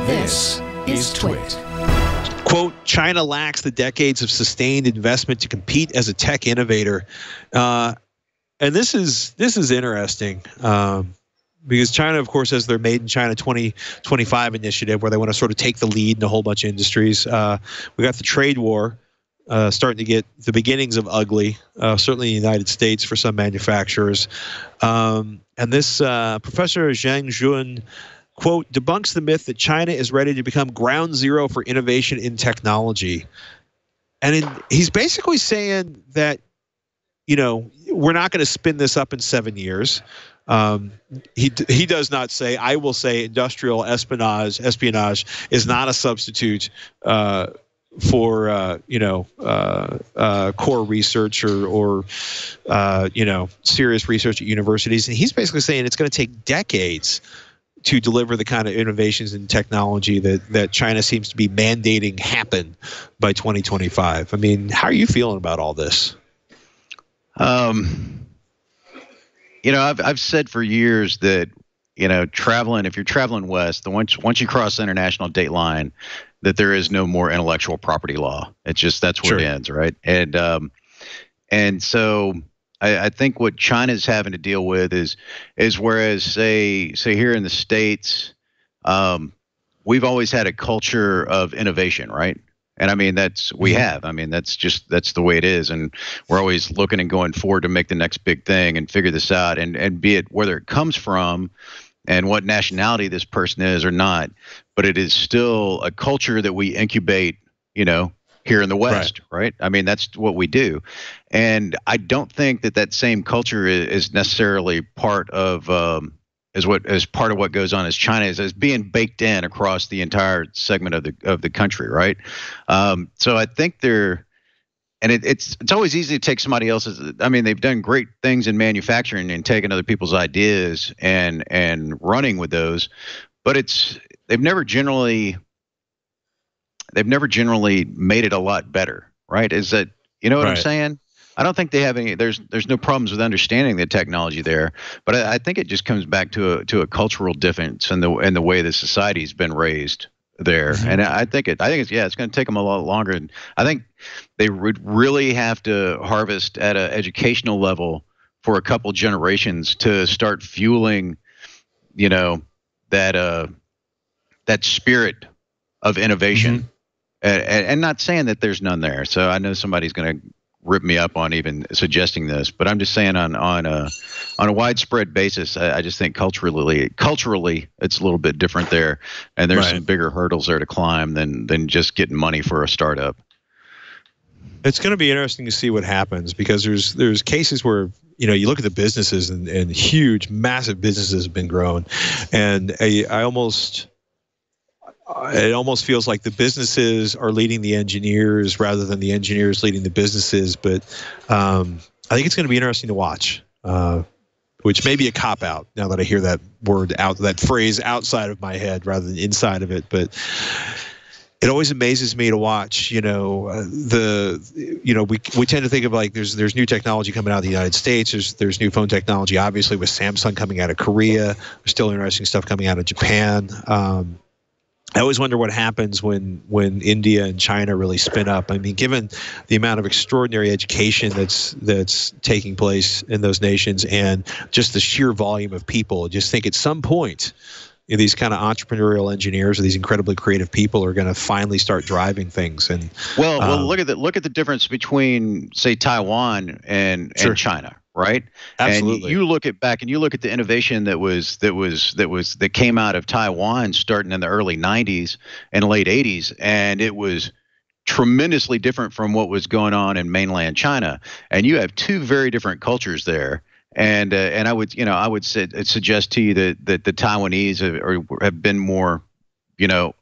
This is TWiT. Quote, China lacks the decades of sustained investment to compete as a tech innovator. And this is interesting because China, of course, has their Made in China 2025 initiative where they want to sort of take the lead in a whole bunch of industries. We got the trade war starting to get the beginnings of ugly, certainly in the United States for some manufacturers. And this Professor Zhang Jun, quote, debunks the myth that China is ready to become ground zero for innovation in technology. And he's basically saying that, you know, we're not going to spin this up in 7 years. He does not say, I will say industrial espionage is not a substitute for, core research or serious research at universities. And he's basically saying it's going to take decades to deliver the kind of innovations in technology that China seems to be mandating happen by 2025. I mean, how are you feeling about all this? I've said for years that, if you're traveling west, once you cross the international date line, that there is no more intellectual property law. It's just, that's where it ends, right? And so I think what China's having to deal with is whereas say here in the States, we've always had a culture of innovation, right? And I mean, that's the way it is. And we're always looking and going forward to make the next big thing and figure this out, and be it whether it comes from and what nationality this person is or not, but it is still a culture that we incubate, here in the West, right? I mean, that's what we do. And I don't think that same culture is necessarily part of as part of what goes on as China is being baked in across the entire segment of the country, right? So I think it's always easy to take somebody else's. I mean, they've done great things in manufacturing and taking other people's ideas and running with those, but they've never generally made it a lot better, right? Is that, you know what I'm saying? I don't think they have any. There's no problems with understanding the technology there, but I think it just comes back to a cultural difference in the way the society's been raised there. Mm-hmm. And I think it's going to take them a lot longer. And I think they would really have to harvest at an educational level for a couple generations to start fueling, that spirit of innovation. Mm-hmm. And not saying that there's none there. So I know somebody's going to rip me up on even suggesting this, but I'm just saying on a widespread basis, I just think culturally it's a little bit different there, and there's some bigger hurdles there to climb than just getting money for a startup. It's going to be interesting to see what happens, because there's cases where you look at the businesses and huge, massive businesses have been grown, and it almost feels like the businesses are leading the engineers rather than the engineers leading the businesses. But I think it's going to be interesting to watch, which may be a cop-out now that I hear that phrase outside of my head rather than inside of it. But it always amazes me to watch, we tend to think of like there's new technology coming out of the United States. There's new phone technology, obviously, with Samsung coming out of Korea. There's still interesting stuff coming out of Japan. I always wonder what happens when India and China really spin up. I mean, given the amount of extraordinary education that's taking place in those nations and just the sheer volume of people, I just think at some point these kind of entrepreneurial engineers or these incredibly creative people are going to finally start driving things. And well, look at the difference between, say, Taiwan and China. Right. Absolutely. And you look at the innovation that came out of Taiwan starting in the early 90s and late 80s, and it was tremendously different from what was going on in mainland China. And you have two very different cultures there. And I would suggest to you that the Taiwanese have been more,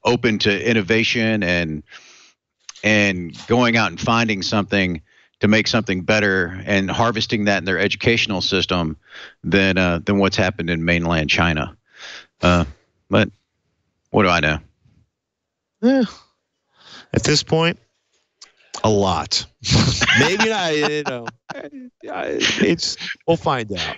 open to innovation and going out and finding something to make something better and harvesting that in their educational system than what's happened in mainland China. But what do I know? At this point, a lot. Maybe not. We'll find out.